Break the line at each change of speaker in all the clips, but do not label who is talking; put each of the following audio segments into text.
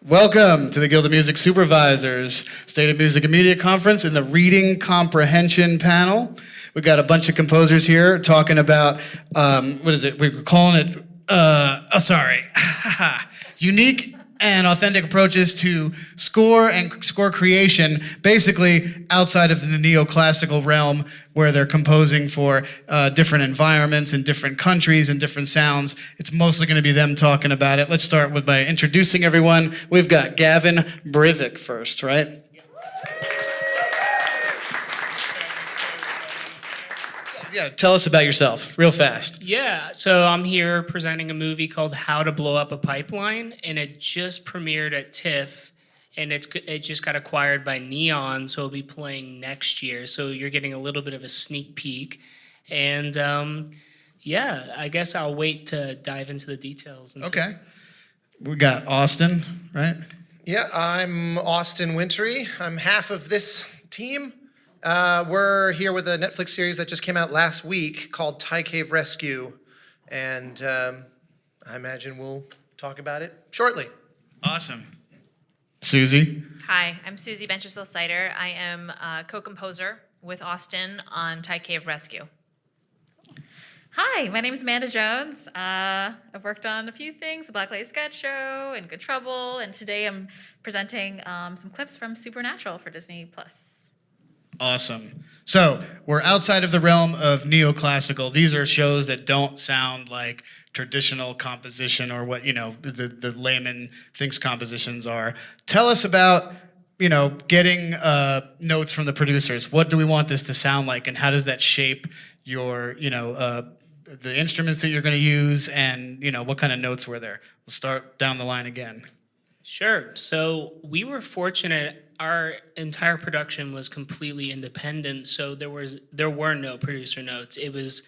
Welcome to the Guild of Music Supervisors State of Music and Media Conference in the Reading Comprehension panel. We've got a bunch of composers here talking about, what is it? We're calling it, unique and authentic approaches to score and score creation, basically outside of the neoclassical realm where they're composing for different environments and different countries and different sounds. It's mostly going to be them talking about it. Let's start by introducing everyone. We've got Gavin Brivik first, right? Yeah, tell us about yourself, real fast.
Yeah, so I'm here presenting a movie called How to Blow Up a Pipeline, and it just premiered at TIFF, and it just got acquired by Neon, so it'll be playing next year. So you're getting a little bit of a sneak peek, and yeah, I guess I'll wait to dive into the details.
Okay. We got Austin, right?
Yeah, I'm Austin Wintory. I'm half of this team. We're here with a Netflix series that just came out last week called Thai Cave Rescue, and I imagine we'll talk about it shortly.
Awesome. Susie?
Hi, I'm Susie Benchasil Seiter. I am a co-composer with Austin on Thai Cave Rescue.
Hi, my name is Amanda Jones. I've worked on a few things, the Black Lady Sketch Show and Good Trouble, and today I'm presenting some clips from Supernatural for Disney+.
Awesome. So we're outside of the realm of neoclassical. These are shows that don't sound like traditional composition or what, the layman thinks compositions are. Tell us about, getting notes from the producers. What do we want this to sound like, and how does that shape your, the instruments that you're going to use, and, what kind of notes were there? We'll start down the line again.
Sure. So we were fortunate. Our entire production was completely independent, so there were no producer notes. It was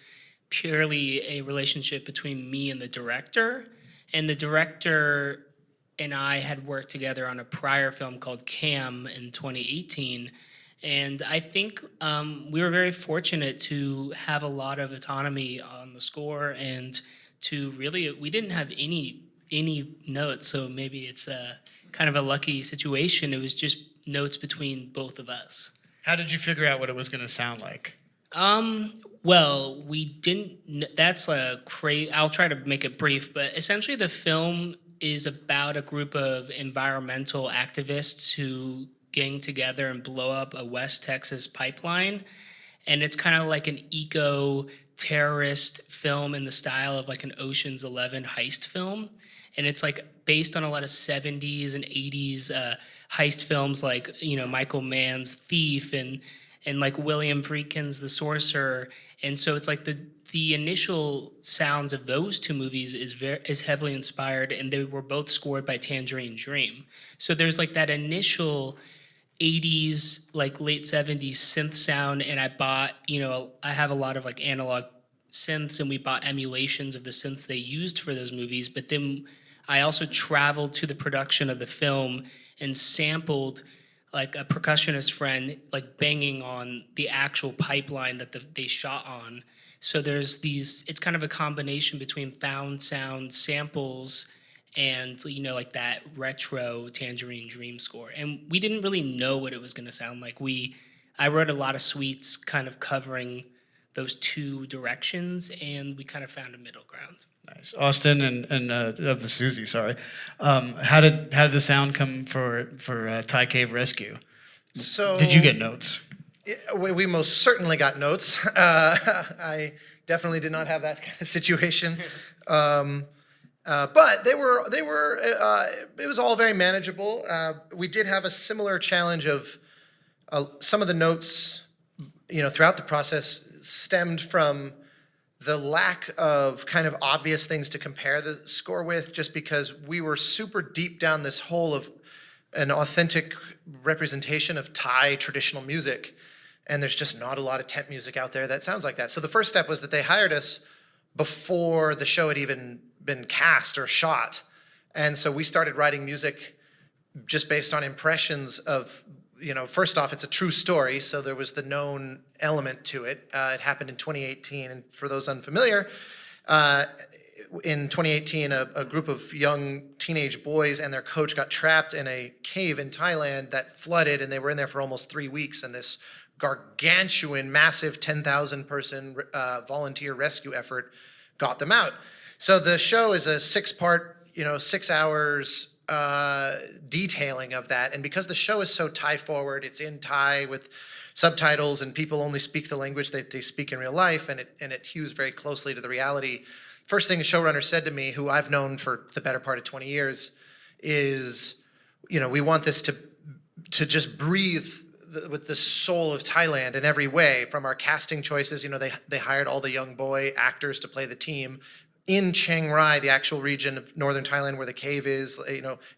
purely a relationship between me and the director. And the director and I had worked together on a prior film called Cam in 2018. And I think we were very fortunate to have a lot of autonomy on the score, and to really, we didn't have any notes, so maybe it's kind of a lucky situation. It was just notes between both of us.
How did you figure out what it was going to sound like?
Well, we didn't. That's I'll try to make it brief, but essentially the film is about a group of environmental activists who gang together and blow up a West Texas pipeline, and it's kind of like an eco-terrorist film in the style of like an Ocean's 11 heist film, and it's like based on a lot of 70s and 80s heist films like, Michael Mann's Thief and like William Friedkin's The Sorcerer. And so it's like the initial sounds of those two movies is heavily inspired, and they were both scored by Tangerine Dream. So there's like that initial 80s, like late 70s synth sound, and I bought, I have a lot of like analog synths, and we bought emulations of the synths they used for those movies. But then I also traveled to the production of the film and sampled like a percussionist friend like banging on the actual pipeline that they shot on. So there's it's kind of a combination between found sound samples and like that retro Tangerine Dream score. And we didn't really know what it was going to sound like. I wrote a lot of suites kind of covering those two directions, and we kind of found a middle ground.
Nice. Austin and of the Susie, sorry. How did the sound come for Thai Cave Rescue?
So
did you get notes?
We most certainly got notes. I definitely did not have that kind of situation, but they were. It was all very manageable. We did have a similar challenge of some of the notes, throughout the process stemmed from the lack of kind of obvious things to compare the score with, just because we were super deep down this hole of an authentic representation of Thai traditional music, and there's just not a lot of temp music out there that sounds like that. So the first step was that they hired us before the show had even been cast or shot, and so we started writing music just based on impressions of, first off, it's a true story, so there was the known element to it. It happened in 2018, and for those unfamiliar, in 2018, a group of young teenage boys and their coach got trapped in a cave in Thailand that flooded, and they were in there for almost 3 weeks, and this gargantuan, massive 10,000 person volunteer rescue effort got them out. So the show is a 6-part, 6 hours detailing of that. And because the show is so Thai forward, it's in Thai with subtitles, and people only speak the language that they speak in real life, and it hews very closely to the reality. First thing the showrunner said to me, who I've known for the better part of 20 years, is, we want this to just breathe with the soul of Thailand in every way. From our casting choices, they hired all the young boy actors to play the team in Chiang Rai, the actual region of northern Thailand where the cave is.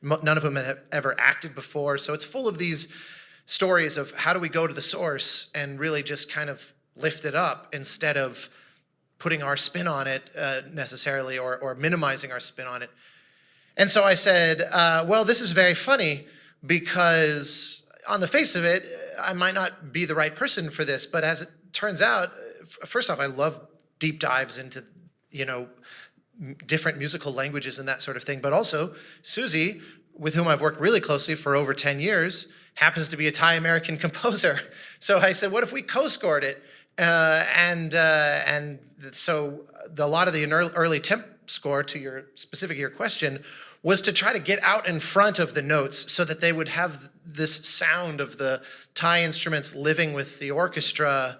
None of them have ever acted before, so it's full of these stories of how do we go to the source and really just kind of lift it up instead of putting our spin on it necessarily, or minimizing our spin on it. And so I said, well, this is very funny because on the face of it, I might not be the right person for this, but as it turns out, first off, I love deep dives into, different musical languages and that sort of thing, but also Susie, with whom I've worked really closely for over 10 years, happens to be a Thai-American composer. So I said, what if we co-scored it? So a lot of the early temp score, to your question, was to try to get out in front of the notes so that they would have this sound of the Thai instruments living with the orchestra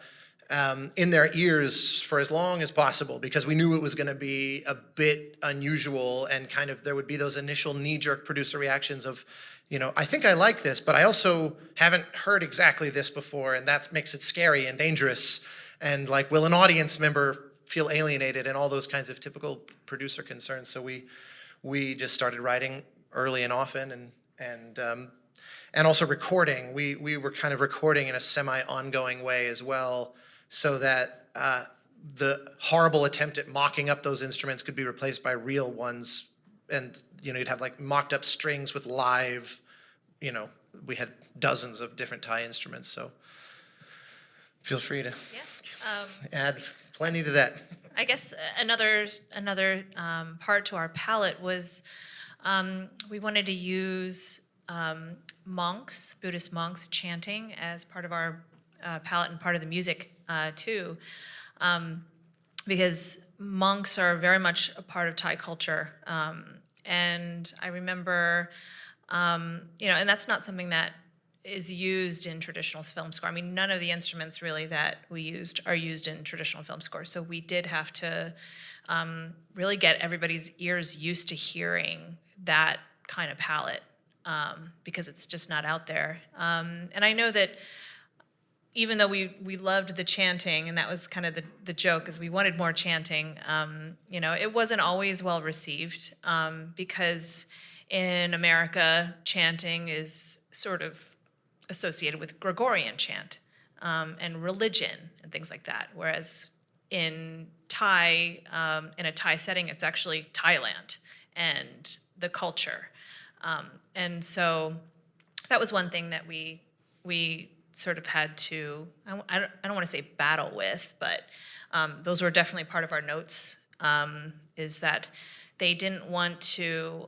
in their ears for as long as possible, because we knew it was going to be a bit unusual, and kind of there would be those initial knee-jerk producer reactions of, I think I like this, but I also haven't heard exactly this before, and that makes it scary and dangerous. And like, will an audience member feel alienated, and all those kinds of typical producer concerns. So we just started writing early and often, and also recording. We were kind of recording in a semi-ongoing way as well, so that the horrible attempt at mocking up those instruments could be replaced by real ones. And you'd have like mocked up strings with live, we had dozens of different Thai instruments. So feel free to add plenty to that.
I guess another part to our palette was we wanted to use Buddhist monks chanting as part of our palette and part of the music too, because monks are very much a part of Thai culture. And I remember, and that's not something that is used in traditional film score. I mean, none of the instruments really that we used are used in traditional film score. So we did have to really get everybody's ears used to hearing that kind of palette, because it's just not out there. And I know that even though we loved the chanting, and that was kind of the joke, is we wanted more chanting, it wasn't always well received, because in America, chanting is sort of associated with Gregorian chant and religion and things like that, whereas in Thai, in a Thai setting, it's actually Thailand and the culture. And so that was one thing that we sort of had to, I don't want to say battle with, but those were definitely part of our notes, is that they didn't want to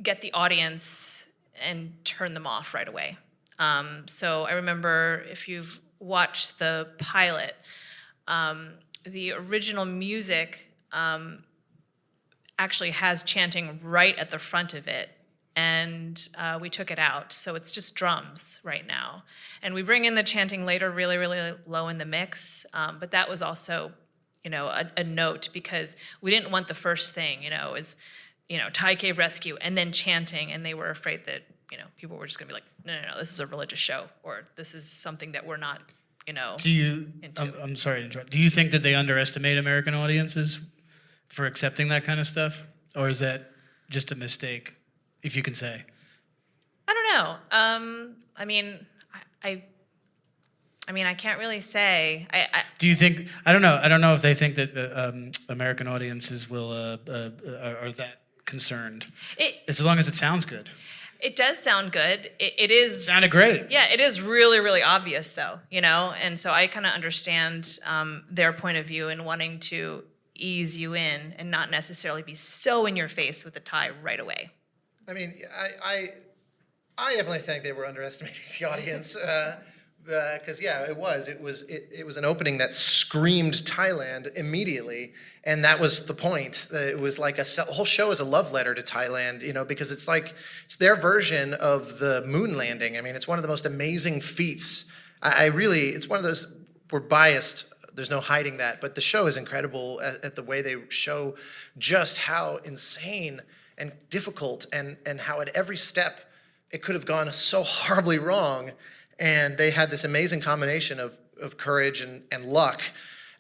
get the audience and turn them off right away. So I remember, if you've watched the pilot, the original music actually has chanting right at the front of it, and we took it out, so it's just drums right now. And we bring in the chanting later, really, really low in the mix, but that was also, a note, because we didn't want the first thing, is Thai cave rescue and then chanting, and they were afraid that people were just gonna be like, no, this is a religious show, or this is something that we're not,
Do you?
into.
I'm sorry to interrupt. Do you think that they underestimate American audiences for accepting that kind of stuff, or is that just a mistake, if you can say?
I don't know. I mean, I can't really say.
Do you think? I don't know. I don't know if they think that American audiences will are that concerned. As long as it sounds good.
It does sound good. It is.
Sounded great.
Yeah, it is really, really obvious, though, and so I kind of understand their point of view in wanting to, ease you in and not necessarily be so in your face with the tie right away.
I mean, I definitely think they were underestimating the audience. Because it was an opening that screamed Thailand immediately, and that was the point. It was like the whole show is a love letter to Thailand, because it's their version of the moon landing. I mean, it's one of the most amazing feats. It's one of those, we're biased. There's no hiding that, but the show is incredible at the way they show just how insane and difficult, and how at every step it could have gone so horribly wrong. And they had this amazing combination of courage and luck.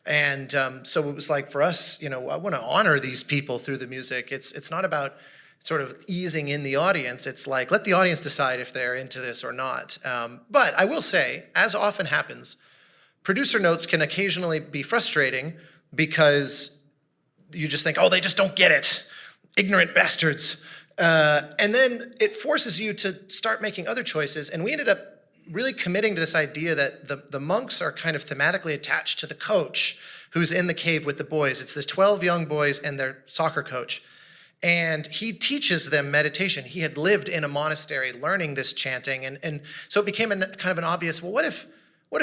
And so it was like, for us, I want to honor these people through the music. It's not about sort of easing in the audience. It's like, let the audience decide if they're into this or not. But I will say, as often happens, producer notes can occasionally be frustrating because you just think, oh, they just don't get it. Ignorant bastards. And then it forces you to start making other choices. And we ended up really committing to this idea that the monks are kind of thematically attached to the coach who's in the cave with the boys. It's this 12 young boys and their soccer coach. And he teaches them meditation. He had lived in a monastery learning this chanting. And so it became kind of an obvious, well, what if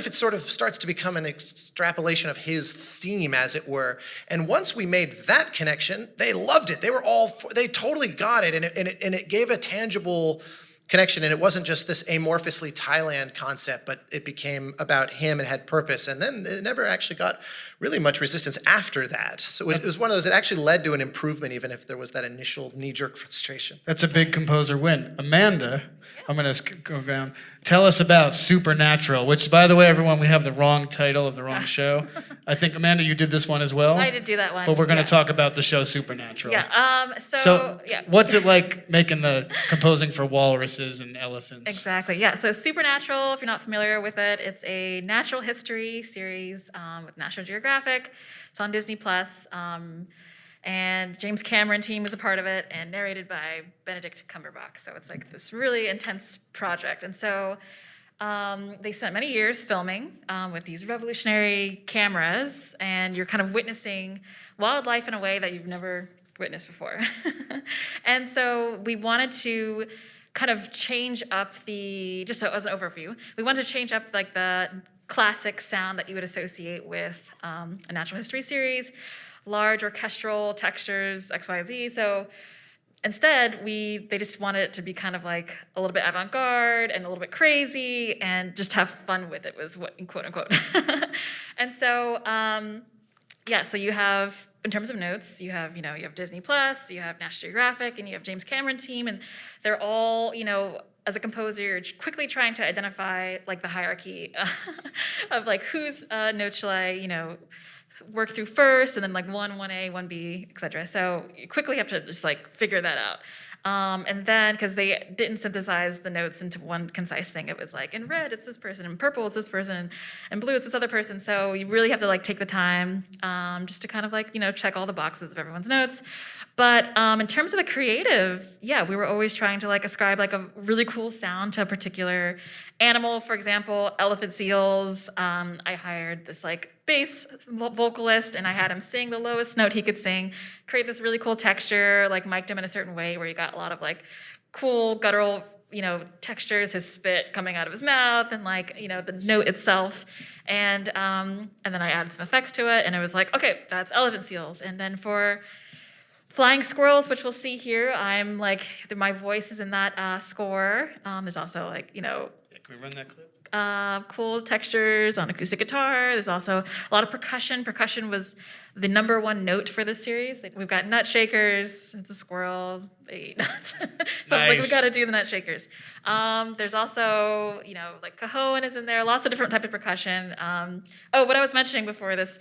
it sort of starts to become an extrapolation of his theme, as it were? And once we made that connection, they loved it. They totally got it. And it gave a tangible connection, and it wasn't just this amorphously Thailand concept, but it became about him and had purpose. And then it never actually got really much resistance after that. So it was one of those that actually led to an improvement, even if there was that initial knee-jerk frustration.
That's a big composer win. Amanda, I'm going to go down. Tell us about Supernatural, which, by the way, everyone, we have the wrong title of the wrong show. I think, Amanda, you did this one as well.
I did do that one.
But we're going to talk about the show Supernatural.
Yeah.
So what's it like composing for walruses and elephants?
Exactly. Yeah. So Supernatural, if you're not familiar with it, it's a natural history series with National Geographic. It's on Disney Plus. And James Cameron team was a part of it, and narrated by Benedict Cumberbatch. So it's like this really intense project. And so they spent many years filming with these revolutionary cameras, and you're kind of witnessing wildlife in a way that you've never witnessed before. And so we wanted to kind of change up just so as an overview, we wanted to change up like the classic sound that you would associate with a natural history series, large orchestral textures, XYZ. So instead, they just wanted it to be kind of like a little bit avant-garde and a little bit crazy and just have fun with it, was what, quote unquote. And so, so you have, in terms of notes, you have Disney Plus, you have National Geographic, and you have James Cameron team, and they're all, as a composer, you're quickly trying to identify like the hierarchy of like whose notes shall I, work through first, and then like 1A, 1B, etc. So you quickly have to just like figure that out. And then, because they didn't synthesize the notes into one concise thing, it was like in red it's this person, in purple it's this person, and blue it's this other person. So you really have to like take the time just to kind of like check all the boxes of everyone's notes. But in terms of the creative, we were always trying to like ascribe like a really cool sound to a particular animal. For example, elephant seals. I hired this like bass vocalist, and I had him sing the lowest note he could sing, create this really cool texture, like mic'd him in a certain way where you got a lot of like cool guttural, textures, his spit coming out of his mouth, and like, the note itself. And then I added some effects to it, and it was like, okay, that's elephant seals. And then for flying squirrels, which we'll see here, I'm like, my voice is in that score. There's also like,
Can we run that clip?
Cool textures on acoustic guitar. There's also a lot of percussion. Percussion was the #1 note for this series. We've got nut shakers. It's a squirrel. They eat nuts. So I was like, we got to do the nut shakers. There's also, like cajon is in there. Lots of different type of percussion. What I was mentioning before this,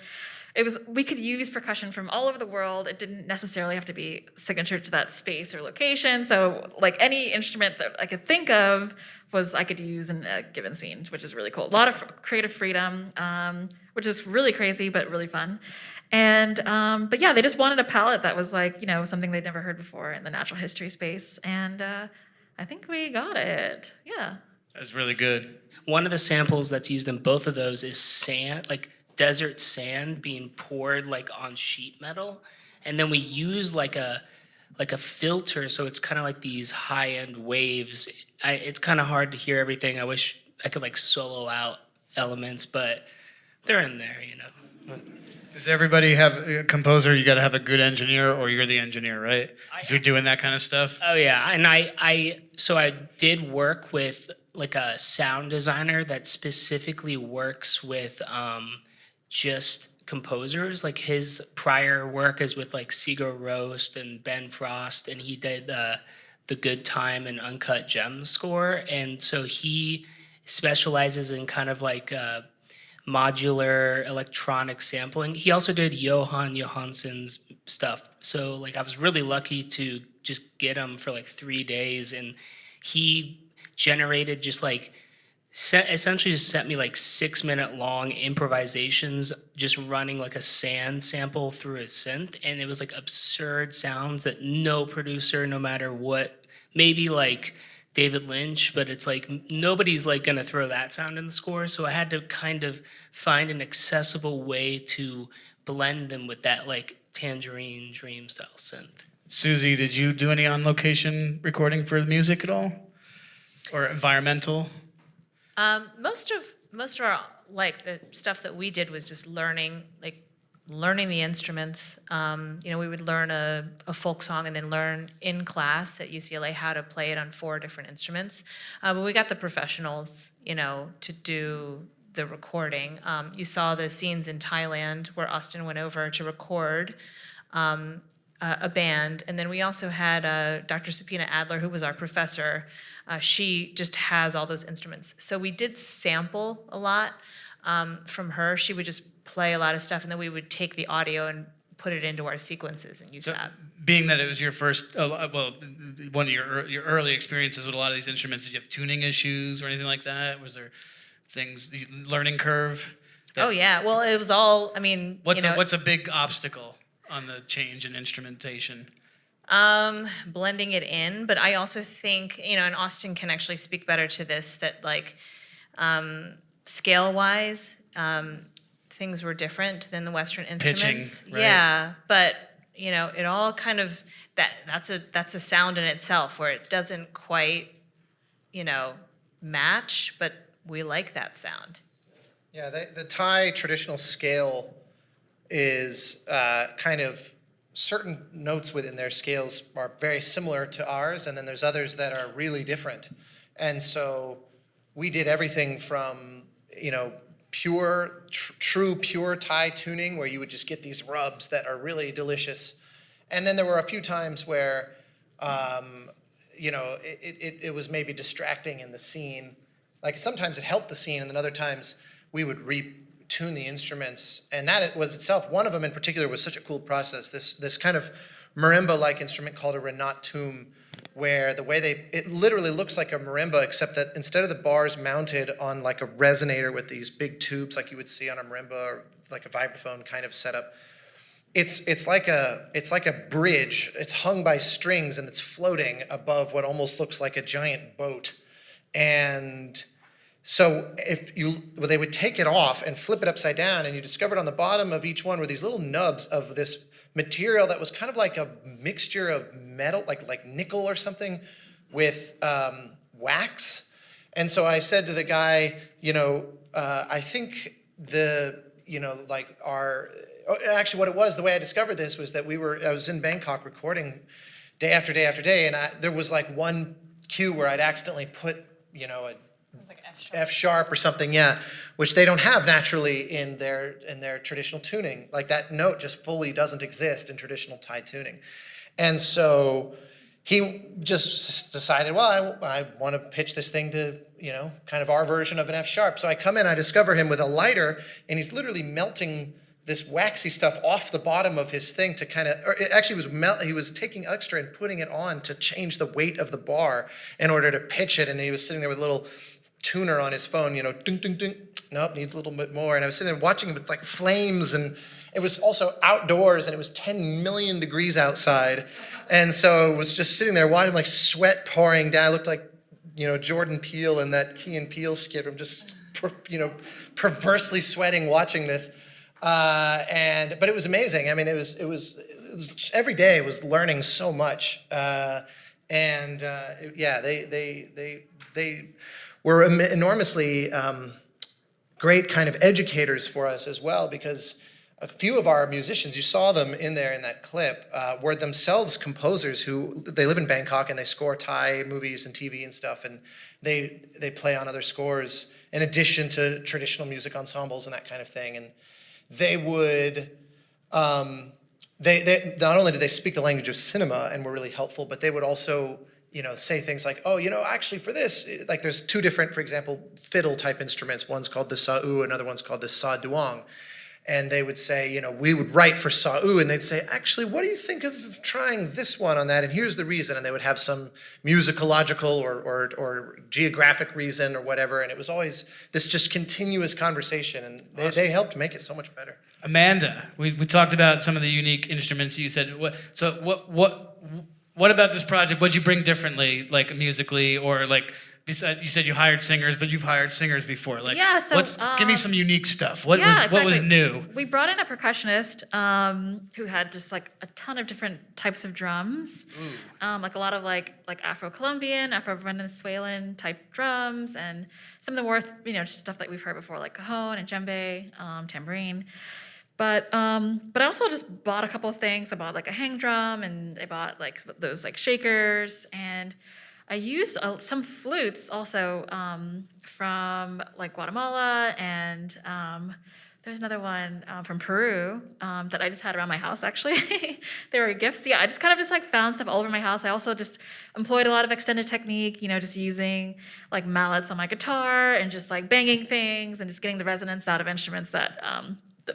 we could use percussion from all over the world. It didn't necessarily have to be signature to that space or location. So like any instrument that I could think of I could use in a given scene, which is really cool. A lot of creative freedom, which is really crazy, but really fun. And, they just wanted a palette that was like, something they'd never heard before in the natural history space. And I think we got it. Yeah.
That's really good.
One of the samples that's used in both of those is sand, like desert sand being poured like on sheet metal, and then we use like a filter, so it's kind of like these high-end waves. It's kind of hard to hear everything. I wish I could like solo out elements, but they're in there, you know.
Does everybody have a composer? You got to have a good engineer, or you're the engineer, right? If you're doing that kind of stuff.
Oh yeah, and I did work with like a sound designer that specifically works with just composers. Like his prior work is with like Sigur Rós and Ben Frost, and he did the Good Time and Uncut Gems score, and so he specializes in kind of like modular electronic sampling. He also did Johan Johansson's stuff. So like I was really lucky to just get him for like 3 days, and he generated just like essentially just sent me like 6-minute long improvisations just running like a sand sample through a synth, and it was like absurd sounds that no producer, no matter what, maybe like David Lynch, but it's like nobody's like gonna throw that sound in the score. So I had to kind of find an accessible way to blend them with that like Tangerine Dream style synth.
Susie, did you do any on-location recording for the music at all, or environmental?
Most of our like the stuff that we did was just learning the instruments. We would learn a folk song and then learn in class at UCLA how to play it on 4 different instruments. But we got the professionals, to do the recording. You saw the scenes in Thailand where Austin went over to record a band. And then we also had Dr. Supina Adler, who was our professor. She just has all those instruments. So we did sample a lot from her. She would just play a lot of stuff, and then we would take the audio and put it into our sequences and use that.
Being that it was your first, one of your early experiences with a lot of these instruments, did you have tuning issues or anything like that? Was there learning curve?
Oh yeah, well it was all,
What's a big obstacle on the change in instrumentation?
Blending it in, but I also think, and Austin can actually speak better to this, that like scale-wise, things were different than the Western instruments.
Pitching, right?
Yeah, but it all kind of that's a sound in itself where it doesn't quite, match, but we like that sound.
Yeah, the Thai traditional scale is kind of certain notes within their scales are very similar to ours, and then there's others that are really different. And so we did everything from, true pure Thai tuning where you would just get these rubs that are really delicious. And then there were a few times where, it was maybe distracting in the scene. Like sometimes it helped the scene, and then other times we would retune the instruments. And that was itself, one of them in particular was such a cool process. This kind of marimba-like instrument called a renat tum, where the way it literally looks like a marimba, except that instead of the bars mounted on like a resonator with these big tubes like you would see on a marimba or like a vibraphone kind of setup, it's like a bridge. It's hung by strings and it's floating above what almost looks like a giant boat. And so they would take it off and flip it upside down, and you discovered on the bottom of each one were these little nubs of this material that was kind of like a mixture of metal, like nickel or something, with wax. And so I said to the guy, I think actually what it was, the way I discovered this was that I was in Bangkok recording day after day after day, and there was like one cue where I'd accidentally put,
It was like
F sharp or something, yeah, which they don't have naturally in their traditional tuning. Like that note just fully doesn't exist in traditional Thai tuning. And so he just decided, well, I want to pitch this thing to, kind of our version of an F sharp. So I come in, I discover him with a lighter, and he's literally melting this waxy stuff off the bottom of his thing to kind of, or it actually he was taking extra and putting it on to change the weight of the bar in order to pitch it. And he was sitting there with a little tuner on his phone, ding, ding, ding. Nope, needs a little bit more. And I was sitting there watching him with like flames, and it was also outdoors, and it was 10 million degrees outside. And so I was just sitting there watching like sweat pouring down. I looked like, Jordan Peele in that Key and Peele skit. I'm just, perversely sweating watching this. But it was amazing. I mean, it was every day was learning so much. They were enormously great kind of educators for us as well, because a few of our musicians, you saw them in there in that clip, were themselves composers they live in Bangkok and they score Thai movies and TV and stuff, and they play on other scores in addition to traditional music ensembles and that kind of thing. And they would, they not only did they speak the language of cinema and were really helpful, but they would also, say things like, oh, actually for this, like there's two different, for example, fiddle type instruments. One's called the sa'u, another one's called the sa duang. And they would say, we would write for sa'u, and they'd say, actually, what do you think of trying this one on that? And here's the reason. And they would have some musicological or geographic reason or whatever. And it was always this just continuous conversation. And they helped make it so much better.
Amanda, we talked about some of the unique instruments you said. What about this project? What'd you bring differently, like musically, or like? Besides, you said you hired singers, but you've hired singers before. Like,
Yeah, so,
give me some unique stuff. What
exactly.
was new?
We brought in a percussionist who had just like a ton of different types of drums, like a lot of like Afro-Colombian, Afro-Venezuelan type drums, and some of the more just stuff that we've heard before, like cajon and djembe, tambourine. But I also just bought a couple of things. I bought like a hang drum, and I bought like those like shakers, and I used some flutes also from like Guatemala, and there's another one from Peru that I just had around my house actually. They were gifts. Yeah, I just kind of like found stuff all over my house. I also just employed a lot of extended technique, just using like mallets on my guitar and just like banging things and just getting the resonance out of instruments that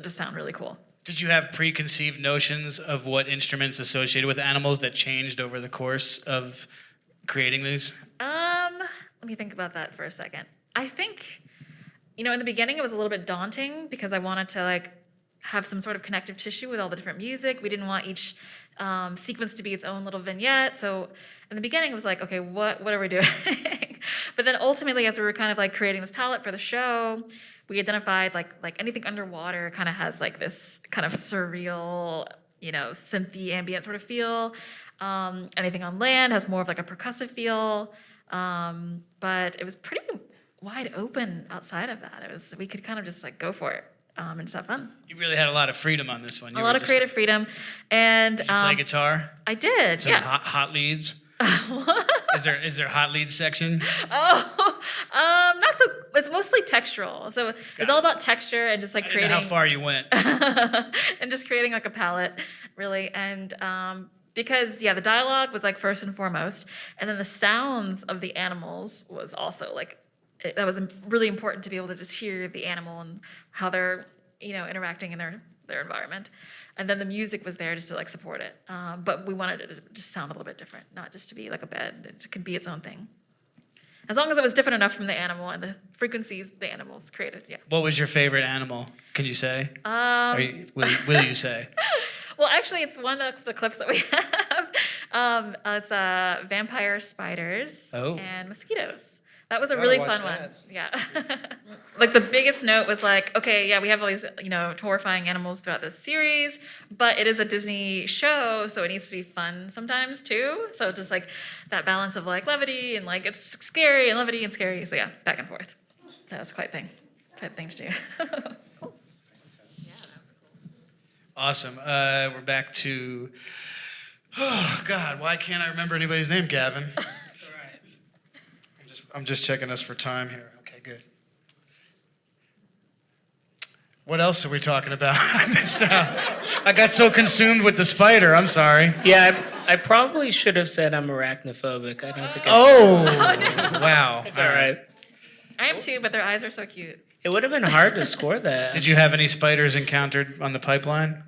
just sound really cool.
Did you have preconceived notions of what instruments associated with animals that changed over the course of creating these?
Let me think about that for a second. I think, in the beginning it was a little bit daunting because I wanted to like have some sort of connective tissue with all the different music. We didn't want each sequence to be its own little vignette. So in the beginning it was like, okay, what are we doing? But then ultimately, as we were kind of like creating this palette for the show, we identified like anything underwater kind of has like this kind of surreal, synthy ambient sort of feel. Anything on land has more of like a percussive feel, but it was pretty wide open outside of that. We could kind of just like go for it and just have fun.
You really had a lot of freedom on this one.
A lot of creative freedom, and
did you play guitar?
I did.
Some
yeah.
hot leads. Is there a hot lead section?
Not so. It's mostly textural, so it's all about texture and just like
I didn't know how far you went.
and just creating like a palette, really, and. Because, the dialogue was like first and foremost, and then the sounds of the animals was also like, that was really important to be able to just hear the animal and how they're, interacting in their environment. And then the music was there just to like support it. But we wanted it to just sound a little bit different, not just to be like a bed. It could be its own thing. As long as it was different enough from the animal and the frequencies the animals created, yeah.
What was your favorite animal? Can you say? Will you say?
Well, actually, it's one of the clips that we have. It's vampire spiders and mosquitoes. That was a really fun one. Yeah. Like the biggest note was like, okay, yeah, we have all these, horrifying animals throughout this series, but it is a Disney show, so it needs to be fun sometimes too. So just like that balance of like levity and like it's scary and levity and scary. So yeah, back and forth. That was quite a thing to do. Cool.
Awesome. We're back to, oh God, why can't I remember anybody's name, Gavin? All right. I'm just checking us for time here. Okay, good. What else are we talking about? I missed out. I got so consumed with the spider. I'm sorry.
Yeah, I probably should have said I'm arachnophobic. I don't think
Wow.
It's all right.
I am too, but their eyes are so cute.
It would have been hard to score that.
Did you have any spiders encountered on the pipeline?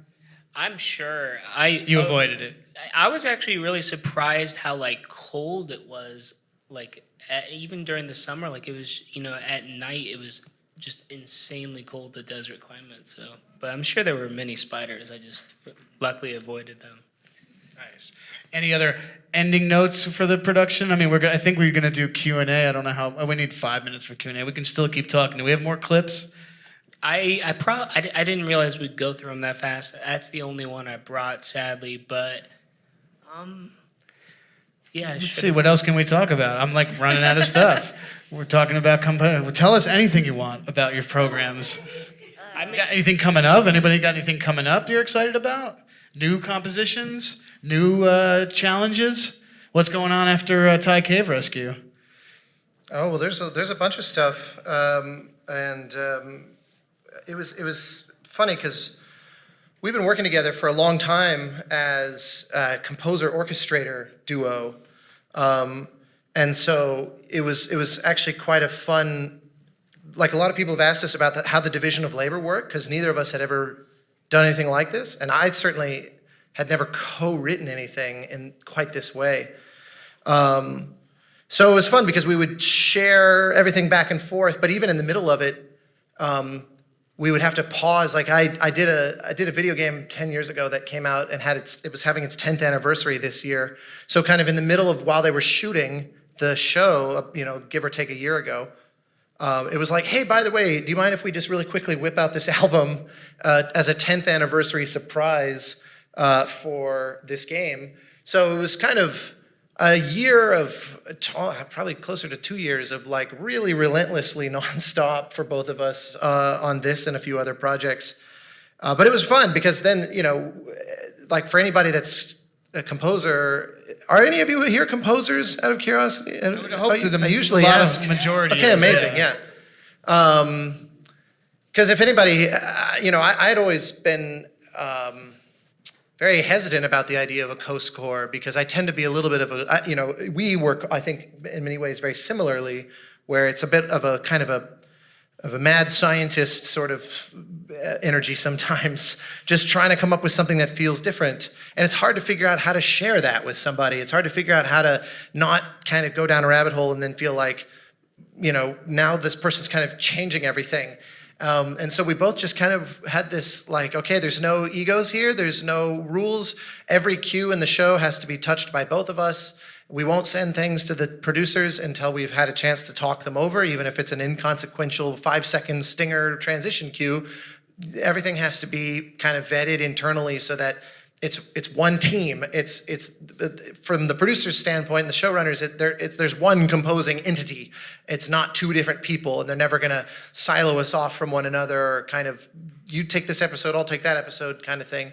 I'm sure.
You avoided it.
I was actually really surprised how like cold it was. Like even during the summer, like it was, at night it was just insanely cold, the desert climate. So, but I'm sure there were many spiders. I just luckily avoided them.
Nice. Any other ending notes for the production? I mean, I think we're going to do Q&A. I don't know how. We need 5 minutes for Q&A. We can still keep talking. Do we have more clips?
I didn't realize we'd go through them that fast. That's the only one I brought, sadly. But yeah.
Let's see, what else can we talk about? I'm like running out of stuff. We're talking about tell us anything you want about your programs. Got anything coming up? Anybody got anything coming up you're excited about? New compositions? New challenges? What's going on after Thai Cave Rescue?
Oh, well, there's a bunch of stuff, and it was funny because we've been working together for a long time as a composer-orchestrator duo, and so it was actually quite a fun. Like a lot of people have asked us about how the division of labor worked, because neither of us had ever done anything like this, and I certainly had never co-written anything in quite this way. So it was fun because we would share everything back and forth, but even in the middle of it, we would have to pause. Like I did a video game 10 years ago that came out and it was having its 10th anniversary this year. So kind of in the middle of while they were shooting the show, give or take a year ago, it was like, hey, by the way, do you mind if we just really quickly whip out this album as a 10th anniversary surprise for this game? So it was kind of a year of, probably closer to 2 years of like really relentlessly nonstop for both of us on this and a few other projects. But it was fun because then, like for anybody that's a composer, are any of you here composers out of curiosity?
I would hope that
I usually
a lot
ask.
of majority.
Okay, amazing, yeah. Because if anybody, I'd always been very hesitant about the idea of a co-score because I tend to be a little bit of a, we work, I think, in many ways very similarly, where it's a bit of a kind of a mad scientist sort of energy sometimes, just trying to come up with something that feels different. And it's hard to figure out how to share that with somebody. It's hard to figure out how to not kind of go down a rabbit hole and then feel like, now this person's kind of changing everything. And so we both just kind of had this like, okay, there's no egos here, there's no rules. Every cue in the show has to be touched by both of us. We won't send things to the producers until we've had a chance to talk them over, even if it's an inconsequential 5-second stinger transition cue. Everything has to be kind of vetted internally so that it's one team. It's from the producer's standpoint, the showrunners, there's one composing entity. It's not two different people, and they're never gonna silo us off from one another, or kind of, you take this episode, I'll take that episode kind of thing.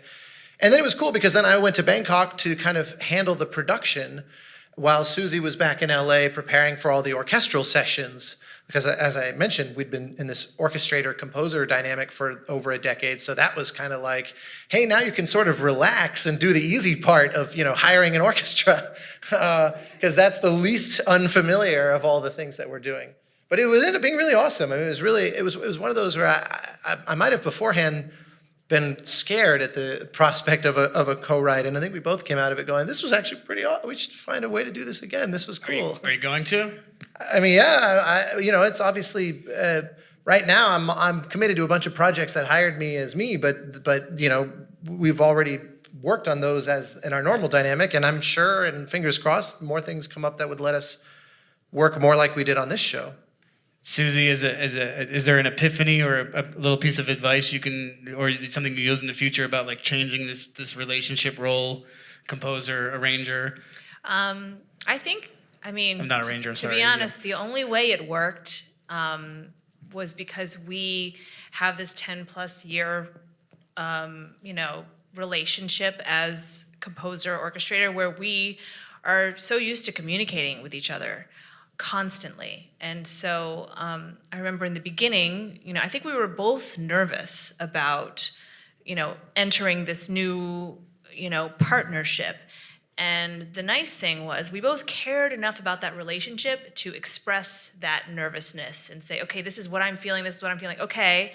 And then it was cool because then I went to Bangkok to kind of handle the production while Susie was back in LA preparing for all the orchestral sessions. Because as I mentioned, we'd been in this orchestrator-composer dynamic for over a decade, so that was kind of like, hey, now you can sort of relax and do the easy part of, hiring an orchestra, because that's the least unfamiliar of all the things that we're doing. But it ended up being really awesome. I mean, it was one of those where I might have beforehand been scared at the prospect of a co-write, and I think we both came out of it going, this was actually pretty awesome. We should find a way to do this again. This was cool.
Are you going to?
I mean, yeah, it's obviously right now I'm committed to a bunch of projects that hired me as me, but we've already worked on those as in our normal dynamic, and I'm sure, and fingers crossed, more things come up that would let us work more like we did on this show.
Susie, is there an epiphany or a little piece of advice you can, or something you use in the future about like changing this relationship role, composer, arranger?
I'm
not a ranger, I'm sorry.
To be honest, the only way it worked was because we have this 10+ year, relationship as composer orchestrator, where we are so used to communicating with each other constantly. And so I remember in the beginning, I think we were both nervous about, entering this new, partnership. And the nice thing was we both cared enough about that relationship to express that nervousness and say, okay, this is what I'm feeling, this is what I'm feeling. Okay,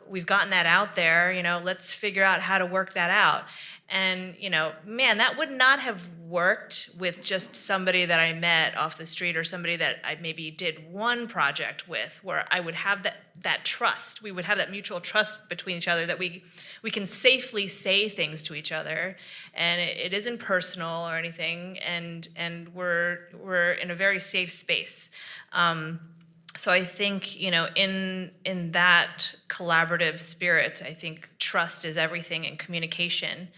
we've gotten that out there, let's figure out how to work that out. And, man, that would not have worked with just somebody that I met off the street or somebody that I maybe did one project with, where I would have that trust. We would have that mutual trust between each other that we can safely say things to each other, and it isn't personal or anything, and we're in a very safe space. So I think, in that collaborative spirit, I think trust is everything in communication.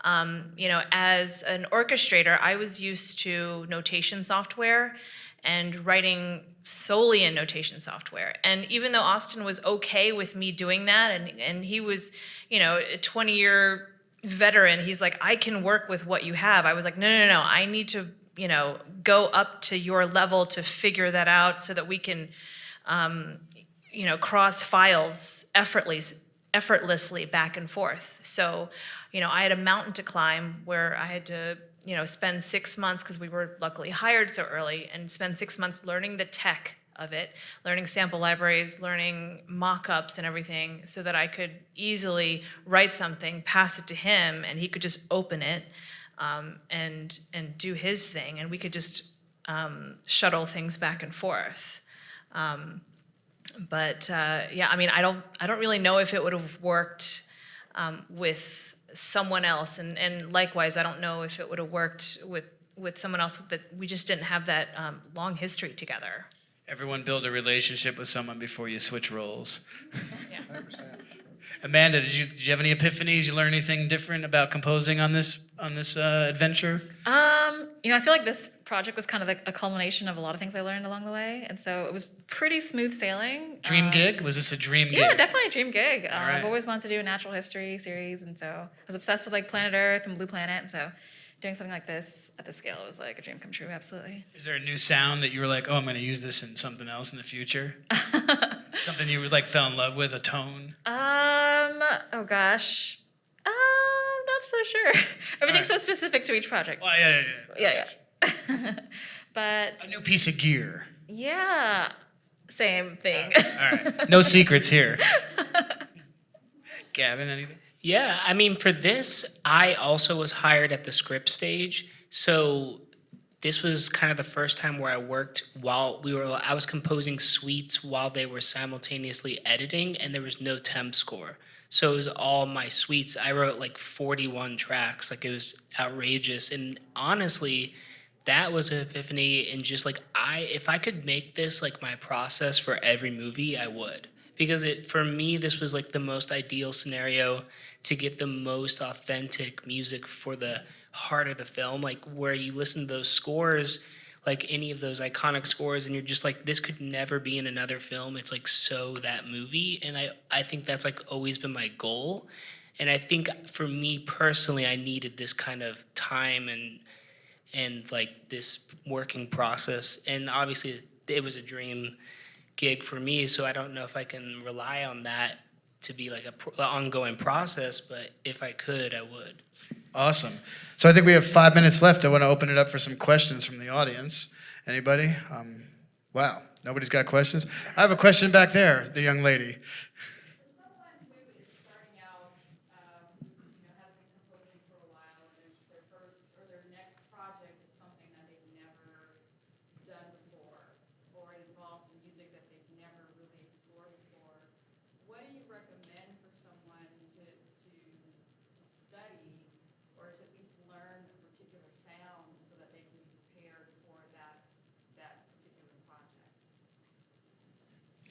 As an orchestrator, I was used to notation software and writing solely in notation software. And even though Austin was okay with me doing that, and he was, a 20-year veteran, he's like, I can work with what you have. I was like, no, I need to, go up to your level to figure that out so that we can, cross files effortlessly back and forth. So, I had a mountain to climb where I had to, spend 6 months, because we were luckily hired so early, and spend 6 months learning the tech of it, learning sample libraries, learning mock-ups and everything, so that I could easily write something, pass it to him, and he could just open it and do his thing, and we could just shuttle things back and forth. I don't really know if it would have worked with someone else, and likewise, I don't know if it would have worked with someone else, that we just didn't have that long history together.
Everyone build a relationship with someone before you switch roles.
Yeah.
100%.
Amanda, did you have any epiphanies? You learn anything different about composing on this adventure?
I feel like this project was kind of like a culmination of a lot of things I learned along the way, and so it was pretty smooth sailing.
Dream gig? Was this a dream gig?
Yeah, definitely a dream gig.
right.
I've always wanted to do a natural history series, and so I was obsessed with like Planet Earth and Blue Planet, and so doing something like this at this scale was like a dream come true, absolutely.
Is there a new sound that you were like, oh, I'm going to use this in something else in the future? Something you like fell in love with, a tone?
Oh gosh. I'm not so sure. Everything's so specific to each project.
Well, yeah.
Yeah. But
A new piece of gear.
yeah, same thing.
All right. No secrets here. Gavin, anything?
Yeah, I mean, for this, I also was hired at the script stage. So this was kind of the first time where I worked while I was composing suites while they were simultaneously editing, and there was no temp score. So it was all my suites. I wrote like 41 tracks. Like, it was outrageous. And honestly, that was an epiphany. And just like, if I could make this like my process for every movie, I would. Because for me, this was like the most ideal scenario to get the most authentic music for the heart of the film, like where you listen to those scores, like any of those iconic scores, and you're just like, this could never be in another film. It's like so that movie. And I think that's like always been my goal. And I think for me personally, I needed this kind of time and like this working process. And obviously it was a dream gig for me, so I don't know if I can rely on that to be like an ongoing process, but if I could, I would.
Awesome. So I think we have 5 minutes left. I want to open it up for some questions from the audience. Anybody? Wow, nobody's got questions? I have a question back there, the young lady.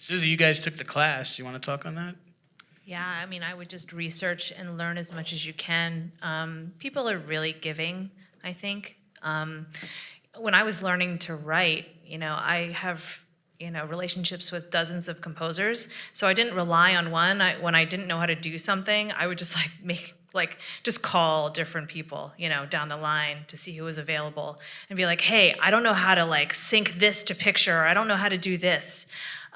Susie, you guys took the class. You want to talk on that?
Yeah, I mean, I would just research and learn as much as you can. People are really giving, I think. When I was learning to write, I have, relationships with dozens of composers, so I didn't rely on one. When I didn't know how to do something, I would just just call different people, down the line to see who was available and be like, hey, I don't know how to sync this to picture, or I don't know how to do this.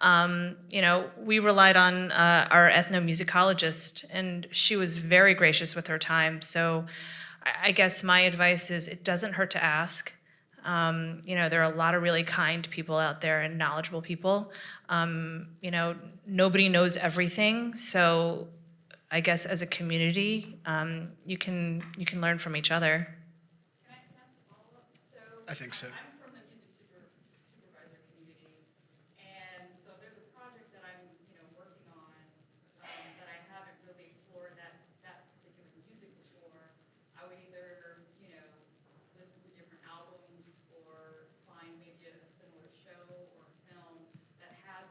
We relied on our ethnomusicologist, and she was very gracious with her time. So I guess my advice is it doesn't hurt to ask. There are a lot of really kind people out there and knowledgeable people. Nobody knows everything, so I guess as a community, you can learn from each other.
Can I ask a follow-up?
I think so.
I'm from the music supervisor community, and so there's a project that I'm working on that I haven't really explored that particular music before. I would either listen to different albums or find maybe a similar show or film that has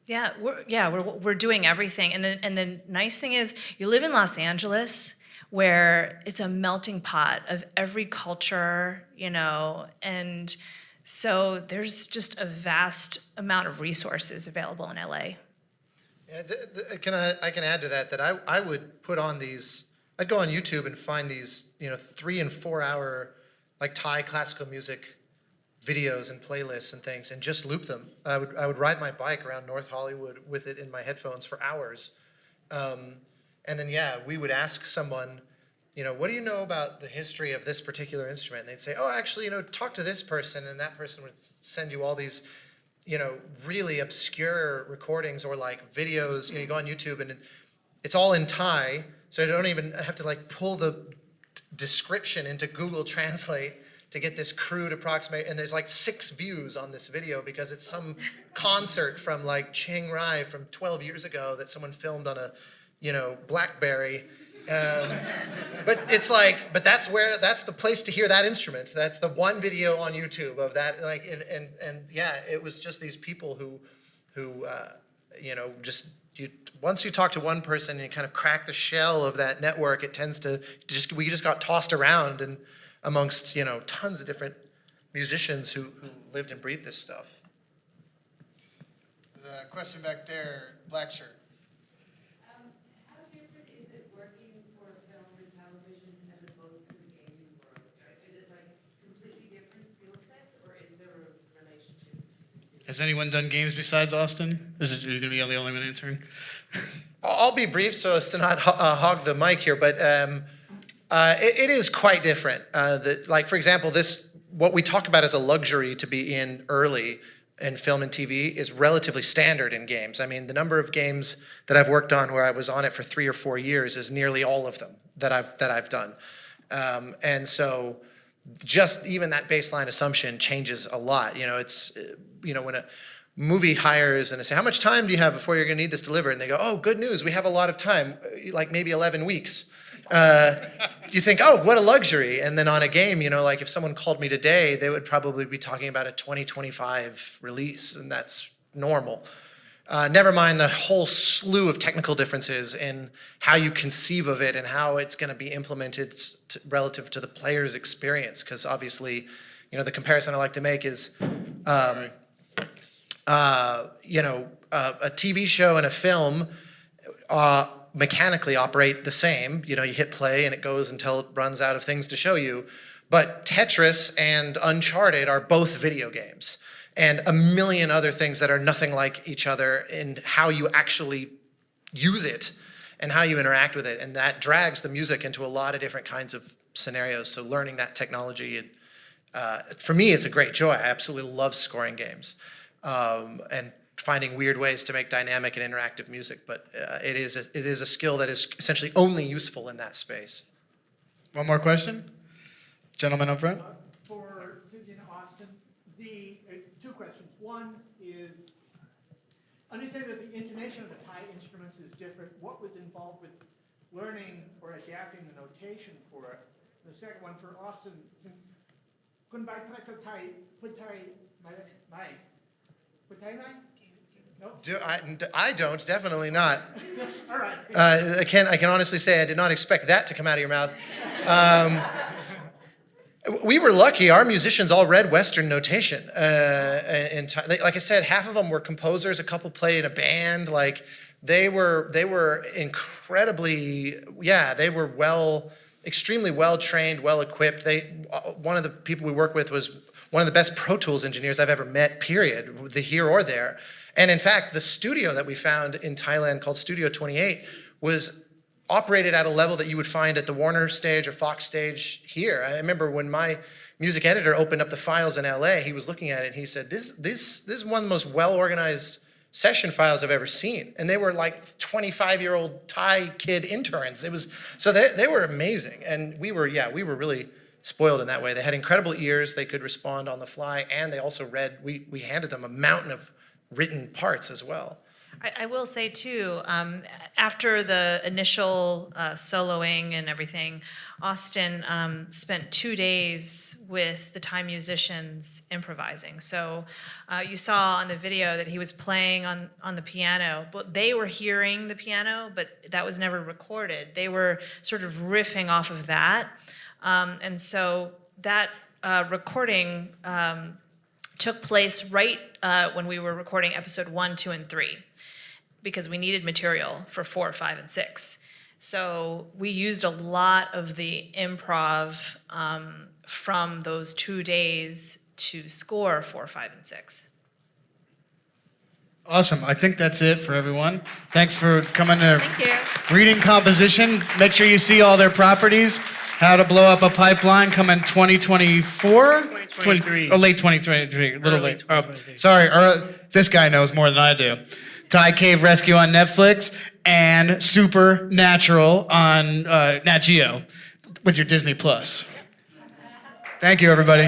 We're doing everything, and the nice thing is you live in Los Angeles, where it's a melting pot of every culture, and so there's just a vast amount of resources available in LA.
Yeah, I can add to that I would put on these. I'd go on YouTube and find these 3 and 4 hour like Thai classical music videos and playlists and things, and just loop them. I would ride my bike around North Hollywood with it in my headphones for hours, and then we would ask someone, what do you know about the history of this particular instrument? And they'd say, oh, actually, talk to this person, and that person would send you all these, really obscure recordings or like videos. You go on YouTube and it's all in Thai, so you don't even have to like pull the description into Google Translate to get this crude approximate, and there's like 6 views on this video because it's some concert from like Chiang Rai from 12 years ago that someone filmed on a, BlackBerry. But it's like, that's the place to hear that instrument. That's the one video on YouTube of that, like, and it was just these people who once you talk to one person and you kind of crack the shell of that network, it tends to we just got tossed around and amongst tons of different musicians who lived and breathed this stuff.
The question back there, black shirt.
How different is it working for film and television as opposed to the gaming world? Is it like completely different skill sets, or is there a relationship?
Has anyone done games besides Austin? Are you going to be the only one answering?
I'll be brief so as to not hog the mic here, but it is quite different. Like, for example, what we talk about as a luxury to be in early in film and TV is relatively standard in games. I mean, the number of games that I've worked on where I was on it for 3 or 4 years is nearly all of them that I've done. And so just even that baseline assumption changes a lot. It's, when a movie hires and they say, how much time do you have before you're going to need this delivered? And they go, oh, good news, we have a lot of time, like maybe 11 weeks. You think, oh, what a luxury. And then on a game, like if someone called me today, they would probably be talking about a 2025 release, and that's normal. Never mind the whole slew of technical differences in how you conceive of it and how it's going to be implemented relative to the player's experience. Because obviously, the comparison I like to make is, a TV show and a film mechanically operate the same. You hit play and it goes until it runs out of things to show you. But Tetris and Uncharted are both video games, and a million other things that are nothing like each other in how you actually use it and how you interact with it. And that drags the music into a lot of different kinds of scenarios. So learning that technology, for me, it's a great joy. I absolutely love scoring games. And finding weird ways to make dynamic and interactive music, but it is a skill that is essentially only useful in that space.
One more question? Gentleman up front.
For Susie and Austin, the 2 questions. One is, understanding that the intonation of the Thai instruments is different, what was involved with learning or adapting the notation for it? The second one for Austin, kun bai Thai, put Thai, mai. Nope.
I don't, definitely not.
All right.
I can honestly say I did not expect that to come out of your mouth. We were lucky. Our musicians all read Western notation. Like I said, half of them were composers. A couple played in a band. Like they were incredibly, they were extremely well trained, well equipped. One of the people we worked with was one of the best Pro Tools engineers I've ever met, period, the here or there. And in fact, the studio that we found in Thailand called Studio 28 was operated at a level that you would find at the Warner stage or Fox stage here. I remember when my music editor opened up the files in LA, he was looking at it and he said, this is one of the most well-organized session files I've ever seen. And they were like 25-year-old Thai kid interns. So they were amazing. And we were really spoiled in that way. They had incredible ears. They could respond on the fly. And they also read, we handed them a mountain of written parts as well.
I will say too, after the initial soloing and everything, Austin spent 2 days with the Thai musicians improvising. So you saw on the video that he was playing on the piano, but they were hearing the piano, but that was never recorded. They were sort of riffing off of that. And so that recording took place right when we were recording episode 1, 2, and 3, because we needed material for 4, 5, and 6. So we used a lot of the improv from those 2 days to score 4, 5, and 6.
Awesome. I think that's it for everyone. Thanks for coming to
Thank you.
Reading Composition. Make sure you see all their properties. How to Blow Up a Pipeline coming 2024?
2023.
Oh, late 2023. A little
Early
late. Oh,
2023.
sorry. This guy knows more than I do. Thai Cave Rescue on Netflix and Supernatural on Nat Geo with your Disney Plus. Thank you, everybody.